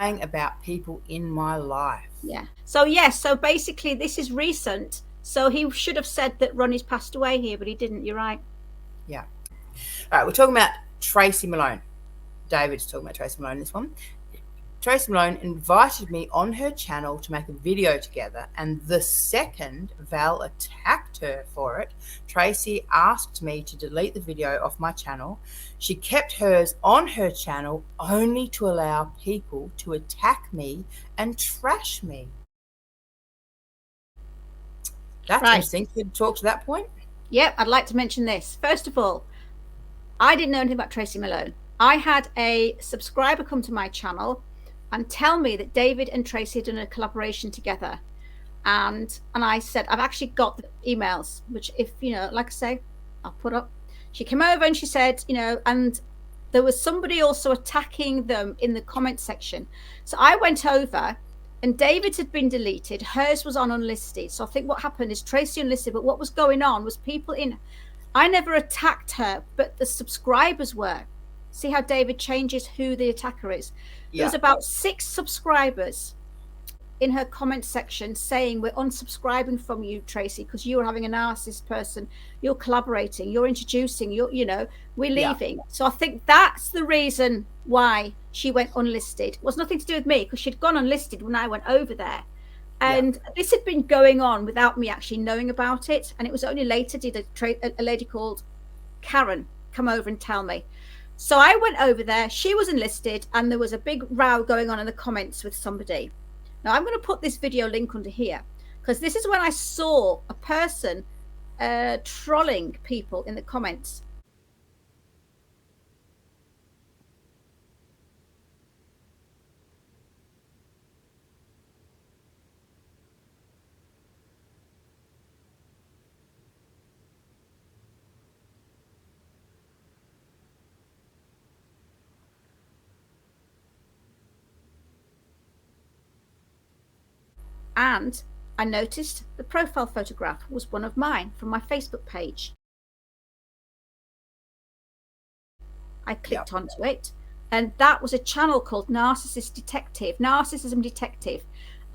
about people in my life. Yeah. So yes, so basically this is recent. So he should have said that Ronnie's passed away here, but he didn't. You're right. Yeah. All right, we're talking about Tracy Malone. David's talking about Tracy Malone in this one. Tracy Malone invited me on her channel to make a video together, and the second Val attacked her for it, Tracy asked me to delete the video off my channel. She kept hers on her channel only to allow people to attack me and trash me. That's Right. interesting. Can you talk to that point? Yep, I'd like to mention this. First of all, I didn't know anything about Tracy Malone. I had a subscriber come to my channel and tell me that David and Tracy had done a collaboration together. And I said, I've actually got the emails, which if, like I say, I'll put up. She came over and she said, and there was somebody also attacking them in the comment section. So I went over and David's had been deleted. Hers was on unlisted. So I think what happened is Tracy unlisted, but what was going on was people I never attacked her, but the subscribers were. See how David changes who the attacker is. Yeah. There was about 6 subscribers in her comment section saying, we're unsubscribing from you, Tracy, because you're having a narcissist person, you're collaborating, you're introducing, we're leaving. Yeah. So I think that's the reason why she went unlisted. It was nothing to do with me, because she'd gone unlisted when I went over there. And this had been going on without me actually knowing about it. And it was only later did a lady called Karen come over and tell me. So I went over there, she was enlisted, and there was a big row going on in the comments with somebody. Now I'm going to put this video link under here, because this is when I saw a person trolling people in the comments. And I noticed the profile photograph was one of mine from my Facebook page. I clicked onto it, and that was a channel called Narcissism Detective,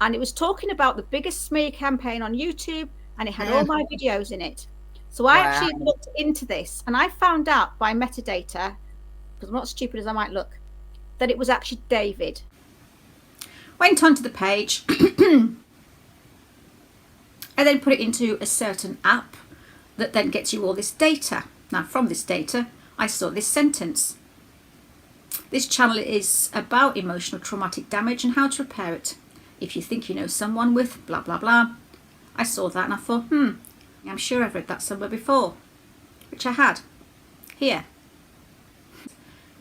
and it was talking about the biggest smear campaign on YouTube, and it had all my videos in it. So I actually looked into this, and I found out by metadata, because I'm not stupid as I might look, that it was actually David. Went onto the page. I then put it into a certain app that then gets you all this data. Now, from this data, I saw this sentence. This channel is about emotional traumatic damage and how to repair it. If you think you know someone with blah, blah, blah. I saw that and I thought, I'm sure I've read that somewhere before, which I had here.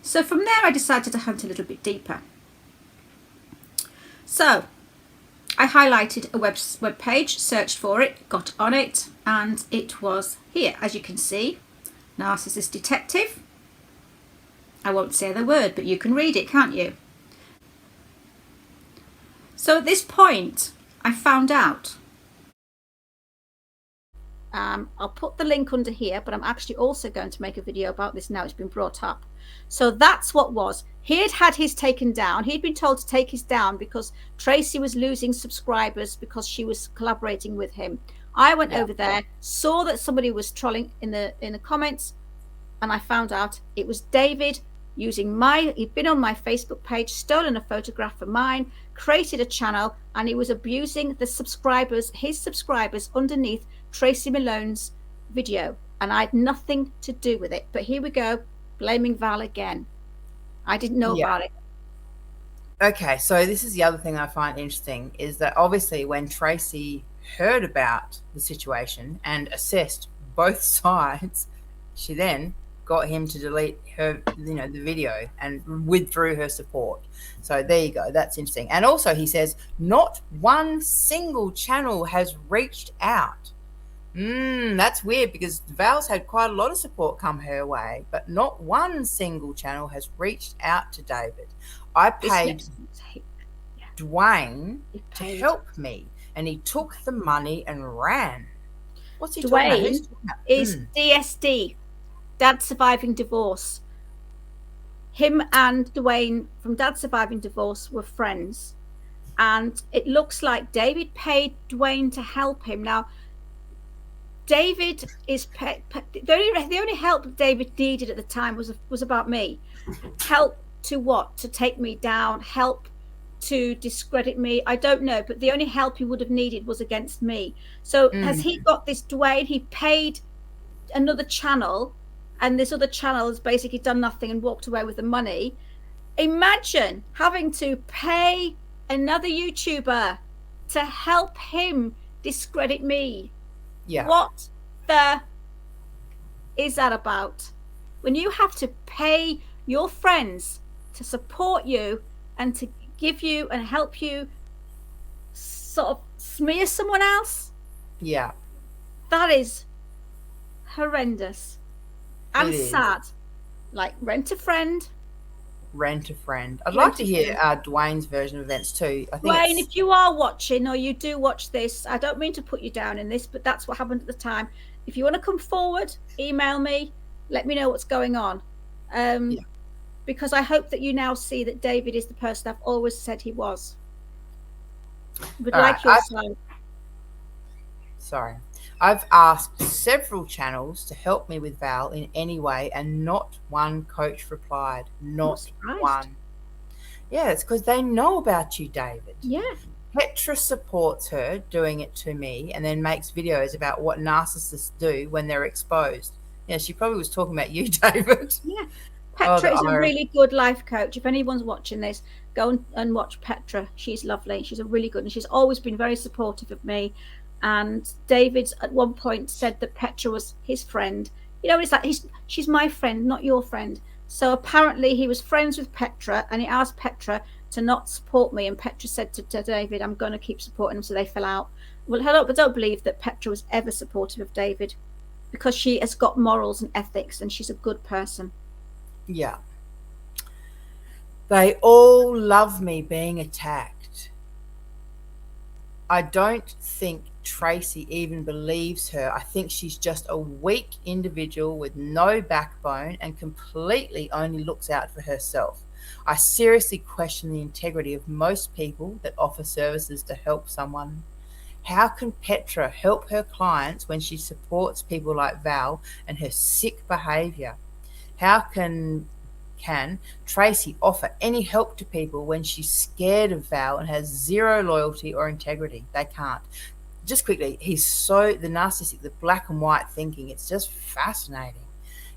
So from there, I decided to hunt a little bit deeper. So I highlighted a web page, searched for it, got on it, and it was here. As you can see, Narcissist Detective. I won't say the word, but you can read it, can't you? So at this point, I found out. I'll put the link under here, but I'm actually also going to make a video about this now. It's been brought up. So that's what was. He had had his taken down. He'd been told to take his down because Tracy was losing subscribers because she was collaborating with him. I went over there, saw that somebody was trolling in the comments, and I found out it was David using he'd been on my Facebook page, stolen a photograph of mine, created a channel, and he was abusing the subscribers, his subscribers, underneath Tracy Malone's video. And I had nothing to do with it. But here we go, blaming Val again. I didn't know about it. Okay, so this is the other thing I find interesting, is that obviously when Tracy heard about the situation and assessed both sides, she then got him to delete her, the video, and withdrew her support. So there you go. That's interesting. And also he says not one single channel has reached out. That's weird, because Vals had quite a lot of support come her way, but not one single channel has reached out to David. I paid Dwayne to help me, and he took the money and ran. What's he talking about? Is DSD, Dad Surviving Divorce. him and Dwayne from Dad Surviving Divorce were friends. And it looks like David paid Dwayne to help him. Now, David is the only help David needed at the time was about me. Help to what? To take me down, help to discredit me. I don't know, but the only help he would have needed was against me. So has he got this Dwayne? He paid another channel, and this other channel has basically done nothing and walked away with the money. Imagine having to pay another YouTuber to help him discredit me. Yeah. What the is that about? When you have to pay your friends to support you and to give you and help you sort of smear someone else? Yeah. That is horrendous and sad. Like rent a friend. I'd like to hear Dwayne's version of events too. I think Dwayne, if you are watching or you do watch this, I don't mean to put you down in this, but that's what happened at the time. If you want to come forward, email me, let me know what's going on. Because I hope that you now see that David is the person I've always said he was. Would like your side. Sorry. I've asked several channels to help me with Val in any way, and not one coach replied. Not one. Yeah, it's because they know about you, David. Yeah. Petra supports her doing it to me, and then makes videos about what narcissists do when they're exposed. Yeah, she probably was talking about you, David. Yeah. Petra is a really good life coach. If anyone's watching this, go and watch Petra. She's lovely. She's a really good, and she's always been very supportive of me. And David at one point said that Petra was his friend. You know, it's like she's my friend, not your friend. So apparently he was friends with Petra, and he asked Petra to not support me. And Petra said to David, I'm going to keep supporting him. So they fell out. Well, I don't believe that Petra was ever supportive of David, because she has got morals and ethics, and she's a good person. Yeah. They all love me being attacked. I don't think Tracy even believes her. I think she's just a weak individual with no backbone and completely only looks out for herself. I seriously question the integrity of most people that offer services to help someone. How can Petra help her clients when she supports people like Val and her sick behavior? How can Tracy offer any help to people when she's scared of Val and has zero loyalty or integrity? They can't. Just quickly, he's so, the narcissistic, the black and white thinking, it's just fascinating.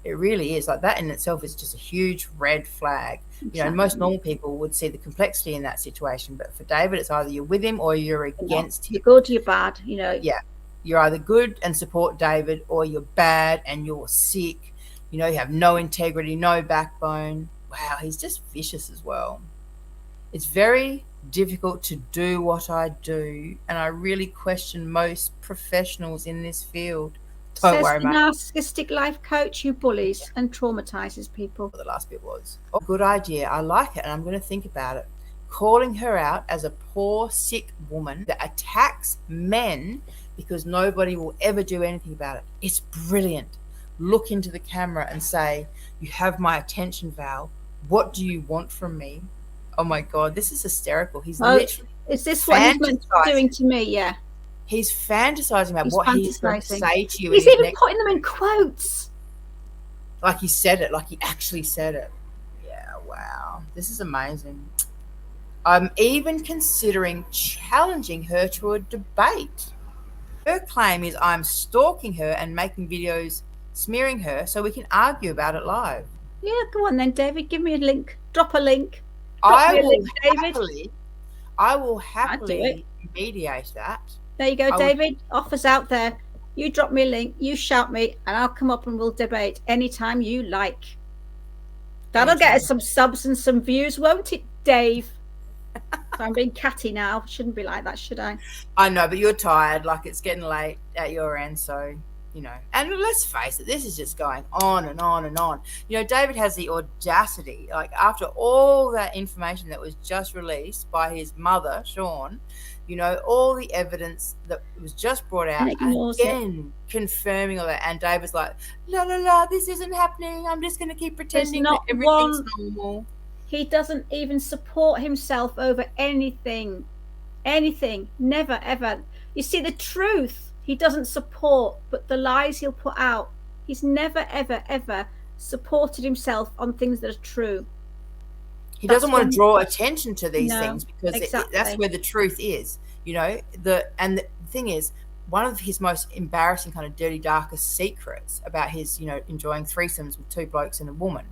It really is. Like, that in itself is just a huge red flag. Exactly. You know, most normal people would see the complexity in that situation, but for David, it's either you're with him or you're against him. You're good, you're bad, you know. Yeah. You're either good and support David, or you're bad and you're sick. You know, you have no integrity, no backbone. Wow, he's just vicious as well. It's very difficult to do what I do, and I really question most professionals in this field. Don't worry, mate. Narcissistic life coach who bullies and traumatizes people. The last bit was. Oh, good idea. I like it, and I'm going to think about it. Calling her out as a poor, sick woman that attacks men because nobody will ever do anything about it. It's brilliant. Look into the camera and say, you have my attention, Val. What do you want from me? Oh my God, this is hysterical. He's literally. Is this what he's meant to be doing to me? Yeah. He's fantasizing about what he's going to say to you. He's even putting them in quotes. Like he said it, like he actually said it. Yeah, wow. This is amazing. I'm even considering challenging her to a debate. Her claim is I'm stalking her and making videos smearing her so we can argue about it live. Yeah, go on then, David. Give me a link. Drop a link. I will happily mediate that. There you go, David. Offers out there. You drop me a link, you shout me, and I'll come up and we'll debate anytime you like. That'll get us some subs and some views, won't it, Dave? So I'm being catty now. Shouldn't be like that, should I? I know, but you're tired. Like, it's getting late at your end, so you know, and let's face it, this is just going on and on and on. You know, David has the audacity, like after all that information that was just released by his mother, Shawn, you know, all the evidence that was just brought out, and ignores again, confirming all that. And David's like, la, la, la, this isn't happening. I'm just going to keep pretending that everything's normal. He doesn't even support himself over anything. Anything. Never, ever. You see, the truth he doesn't support, but the lies he'll put out, he's never, ever, ever supported himself on things that are true. He doesn't want to draw attention to these things because exactly. that's where the truth is, you know. The thing is, one of his most embarrassing, kind of dirty, darkest secrets about his, you know, enjoying threesomes with two blokes and a woman,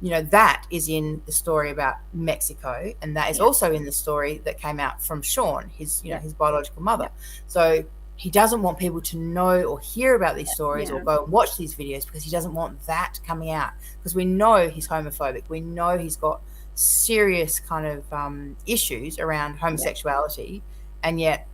you know, that is in the story about Mexico, and that is also in the story that came out from Shawn, his, you know, his biological mother. So he doesn't want people to know or hear about these stories or go and watch these videos because he doesn't want that coming out, because we know he's homophobic. We know he's got serious kind of issues around homosexuality, and yet,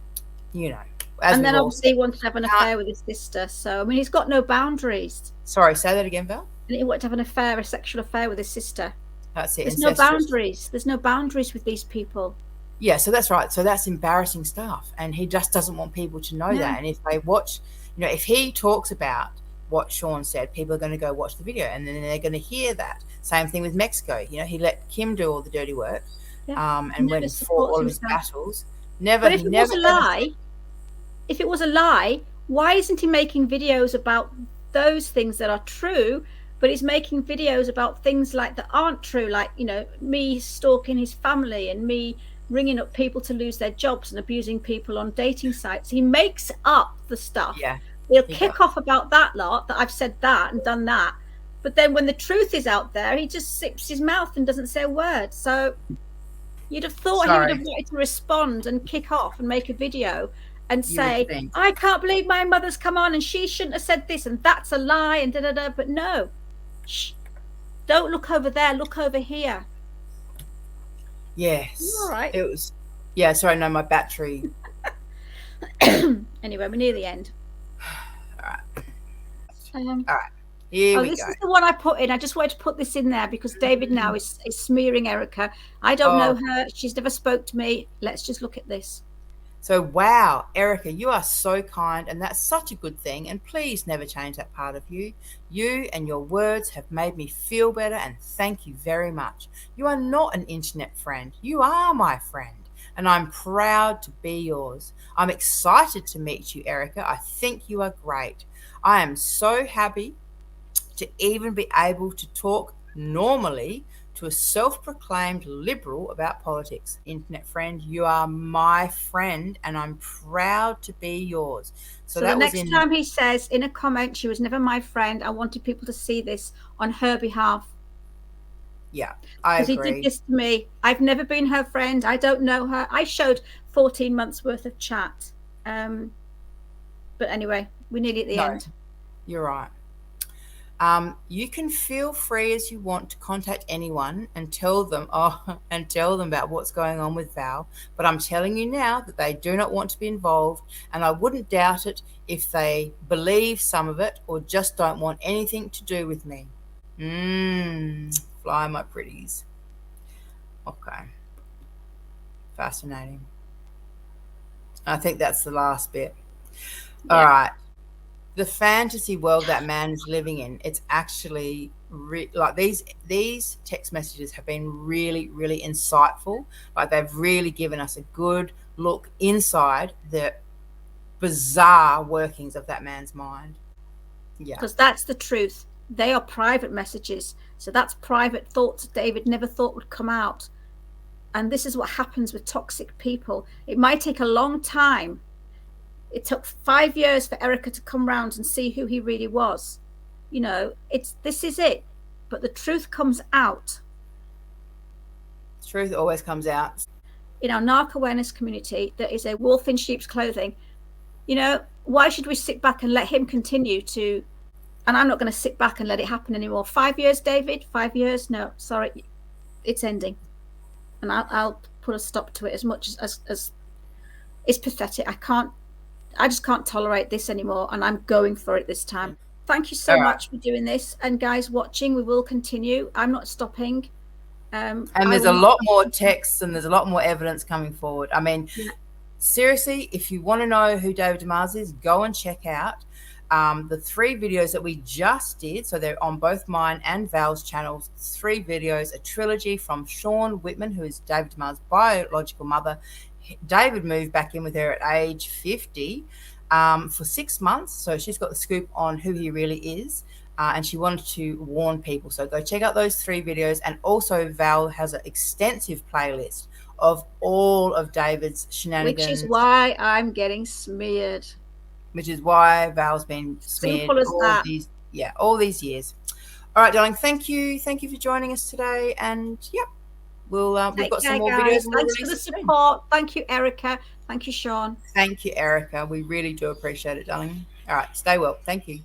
you know, and then obviously he wants to have an affair with his sister. So I mean, he's got no boundaries. Sorry, say that again, Val. And he wanted to have an affair, a sexual affair with his sister. That's it. There's no boundaries. There's no boundaries with these people. Yeah, so that's right. So that's embarrassing stuff, and he just doesn't want people to know that. And if they watch, you know, if he talks about what Shawn said, people are going to go watch the video, and then they're going to hear that. Same thing with Mexico. You know, he let Kim do all the dirty work, and went and fought all of his battles. Never. But if it was a lie, if it was a lie, why isn't he making videos about those things that are true? But he's making videos about things like that aren't true, like, you know, me stalking his family and me ringing up people to lose their jobs and abusing people on dating sites. He makes up the stuff. Yeah. He'll kick off about that lot, that I've said that and done that. But then when the truth is out there, he just sips his mouth and doesn't say a word. So you'd have thought he would have wanted to respond and kick off and make a video and say, I can't believe my mother's come on and she shouldn't have said this and that's a lie and da-da-da. But no, shh, don't look over there, look over here. Yes. All right. It was, yeah, sorry, no, my battery. Anyway, we're near the end. All right. All right. Here we this go. Is the one I put in. I just wanted to put this in there because David now is smearing Erica. I don't know her. She's never spoke to me. Let's just look at this. So, wow, Erica, you are so kind, and that's such a good thing. And please never change that part of you. You and your words have made me feel better, and thank you very much. You are not an internet friend. You are my friend, and I'm proud to be yours. I'm excited to meet you, Erica. I think you are great. I am so happy to even be able to talk normally to a self-proclaimed liberal about politics. Internet friend, you are my friend, and I'm proud to be yours. So that the next time he says in a comment, she was never my friend, I wanted people to see this on her behalf. Yeah, I agree. Because he did this to me. I've never been her friend. I don't know her. I showed 14 months worth of chat. But anyway, we're nearly at the end. You're right. You can feel free as you want to contact anyone and tell them about what's going on with Val. But I'm telling you now that they do not want to be involved, and I wouldn't doubt it if they believe some of it or just don't want anything to do with me. Fly, my pretties. Okay. Fascinating. I think that's the last bit. Yeah. All right. The fantasy world that man is living in, it's actually like these text messages have been really, really insightful. Like they've really given us a good look inside the bizarre workings of that man's mind. Yeah. Because that's the truth. They are private messages. So that's private thoughts David never thought would come out. And this is what happens with toxic people. It might take a long time. It took 5 years for Erica to come round and see who he really was. You know, this is it. But the truth comes out. The truth always comes out. In our narc awareness community, there is a wolf in sheep's clothing. You know, why should we sit back and let him continue to... And I'm not going to sit back and let it happen anymore. 5 years, David? 5 years? No, sorry. It's ending. And I'll put a stop to it as much as it's pathetic. I can't... just can't tolerate this anymore, and I'm going for it this time. Thank you so All right. much for doing this, and guys watching, we will continue. I'm not stopping. And I there's will a not lot more stop. texts and there's a lot more evidence coming forward. I mean, Yeah. seriously, if you want to know who David Demars is, go and check out the 3 videos that we just did. So they're on both mine and Val's channels. 3 videos, a trilogy from Shawn Whitman, who is David Demars' biological mother. David moved back in with her at age 50 for 6 months. So she's got the scoop on who he really is. And she wanted to warn people. So go check out those 3 videos. And also Val has an extensive playlist of all of David's shenanigans. Which is why I'm getting smeared. Which is why Val's been smeared Simple as all that. these, all these years. All right, darling. Thank you for joining us today. And we've got some more videos. Thanks for the support. Thank you, Erica. Thank you, Shawn. Thank you, Erica. We really do appreciate it, darling. All right, stay well. Thank you.